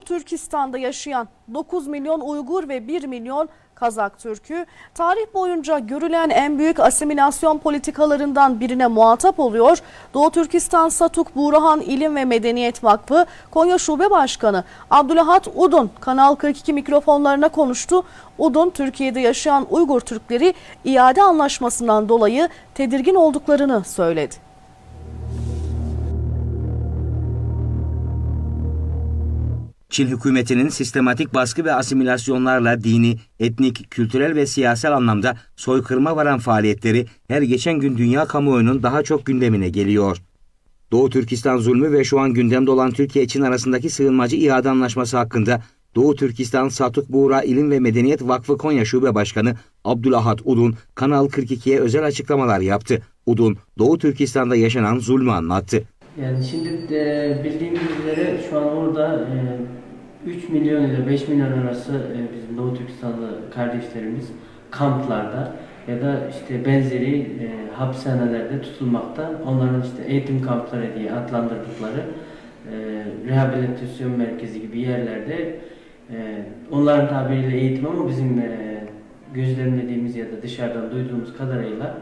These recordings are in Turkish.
Türkistan'da yaşayan 9 milyon Uygur ve 1 milyon Kazak Türk'ü tarih boyunca görülen en büyük asimilasyon politikalarından birine muhatap oluyor. Doğu Türkistan Satuk Buğrahan İlim ve Medeniyet Vakfı Konya Şube Başkanı Abdülahat Udun Kanal 42 mikrofonlarına konuştu. Udun, Türkiye'de yaşayan Uygur Türkleri iade anlaşmasından dolayı tedirgin olduklarını söyledi. Çin hükümetinin sistematik baskı ve asimilasyonlarla dini, etnik, kültürel ve siyasal anlamda soykırıma varan faaliyetleri her geçen gün dünya kamuoyunun daha çok gündemine geliyor. Doğu Türkistan zulmü ve şu an gündemde olan Türkiye-Çin arasındaki sığınmacı iade anlaşması hakkında Doğu Türkistan Satuk Buğra İlim ve Medeniyet Vakfı Konya Şube Başkanı Abdülahat Udun Kanal 42'ye özel açıklamalar yaptı. Udun, Doğu Türkistan'da yaşanan zulmü anlattı. Yani şimdi bildiğimiz üzere şu an orada 3 milyon ile 5 milyon arası bizim Doğu Türkistanlı kardeşlerimiz kamplarda ya da işte benzeri hapishanelerde tutulmakta. Onların işte eğitim kampları diye adlandırdıkları rehabilitasyon merkezi gibi yerlerde onların tabiriyle eğitim ama bizim gözlemlediğimiz ya da dışarıdan duyduğumuz kadarıyla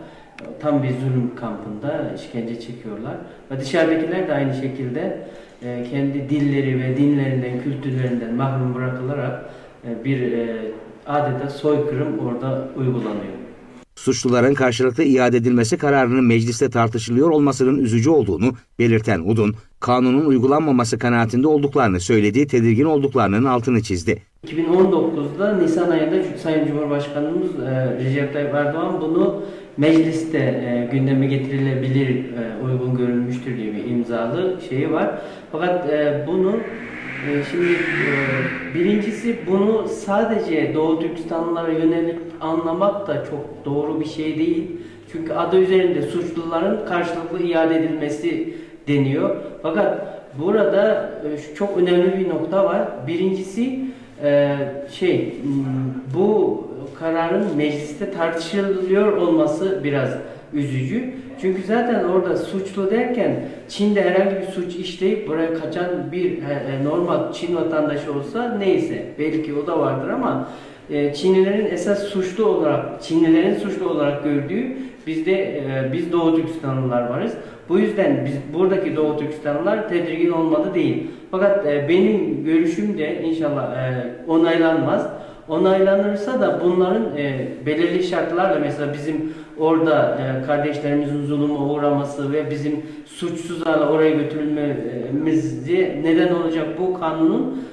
tam bir zulüm kampında işkence çekiyorlar. Ve dışarıdakiler de aynı şekilde kendi dilleri ve dinlerinden, kültürlerinden mahrum bırakılarak bir adeta soykırım orada uygulanıyor. Suçluların karşılıklı iade edilmesi kararının mecliste tartışılıyor olmasının üzücü olduğunu belirten Udun, kanunun uygulanmaması kanaatinde olduklarını söylediği, tedirgin olduklarının altını çizdi. 2019'da Nisan ayında Sayın Cumhurbaşkanımız Recep Tayyip Erdoğan bunu mecliste gündeme getirilebilir, uygun görülmüştür diye bir imzalı şeyi var. Fakat bunu şimdi birincisi bunu sadece Doğu Türkistanlılara yönelik anlamak da çok doğru bir şey değil. Çünkü adı üzerinde suçluların karşılıklı iade edilmesi deniyor. Fakat burada çok önemli bir nokta var. Birincisi bu kararın mecliste tartışılıyor olması biraz üzücü. Çünkü zaten orada suçlu derken Çin'de herhangi bir suç işleyip buraya kaçan bir normal Çin vatandaşı olsa neyse belki o da vardır ama Çinlilerin esas suçlu olarak, Çinlilerin suçlu olarak gördüğü biz Doğu Türkistanlılar varız. Bu yüzden biz buradaki Doğu Türkistanlılar tedirgin olmalı değil. Fakat benim görüşüm de inşallah onaylanmaz. Onaylanırsa da bunların belirli şartlarla mesela bizim orada kardeşlerimizin zulüme uğraması ve bizim suçsuzlarla oraya götürülmemiz neden olacak bu kanunun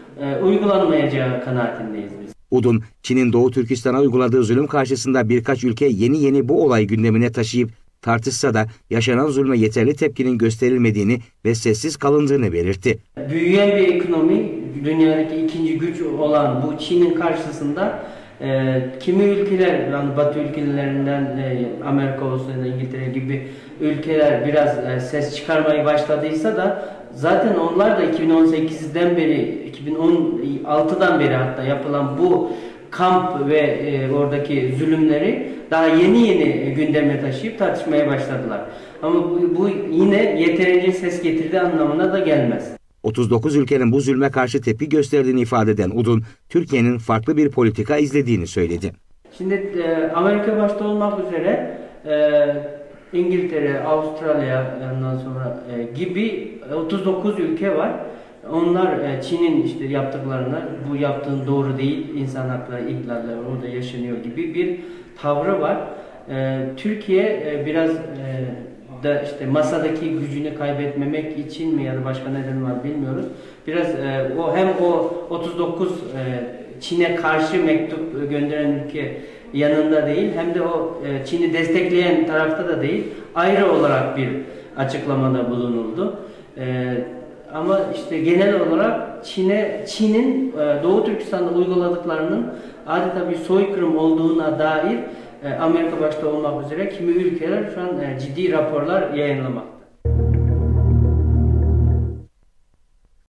uygulanmayacağı kanaatindeyiz biz. Udun, Çin'in Doğu Türkistan'a uyguladığı zulüm karşısında birkaç ülke yeni bu olay gündemine taşıyıp tartışsa da yaşanan zulme yeterli tepkinin gösterilmediğini ve sessiz kalındığını belirtti. Büyüyen bir ekonomi, dünyadaki ikinci güç olan bu Çin'in karşısında kimi ülkeler, yani Batı ülkelerinden Amerika olsun ya da İngiltere gibi ülkeler biraz ses çıkarmayı başladıysa da zaten onlar da 2018'den beri, 2016'dan beri hatta yapılan bu kamp ve oradaki zulümleri daha yeni gündeme taşıyıp tartışmaya başladılar. Ama bu yine yeterince ses getirdiği anlamına da gelmez. 39 ülkenin bu zulme karşı tepki gösterdiğini ifade eden Udun, Türkiye'nin farklı bir politika izlediğini söyledi. Şimdi Amerika başta olmak üzere İngiltere, Avustralya ondan sonra gibi 39 ülke var. Onlar Çin'in işte yaptıklarına bu yaptığın doğru değil, insan hakları ihlalleri orada yaşanıyor gibi bir tavrı var. Türkiye biraz da işte masadaki gücünü kaybetmemek için mi ya da başka neden var bilmiyoruz. Biraz o 39 Çin'e karşı mektup gönderen ülke yanında değil hem de o Çin'i destekleyen tarafta da değil. Ayrı olarak bir açıklamada bulunuldu. Ama işte genel olarak Çin'in Doğu Türkistan'da uyguladıklarının adeta bir soykırım olduğuna dair Amerika başta olmak üzere kimi ülkeler şu an ciddi raporlar yayınlamakta.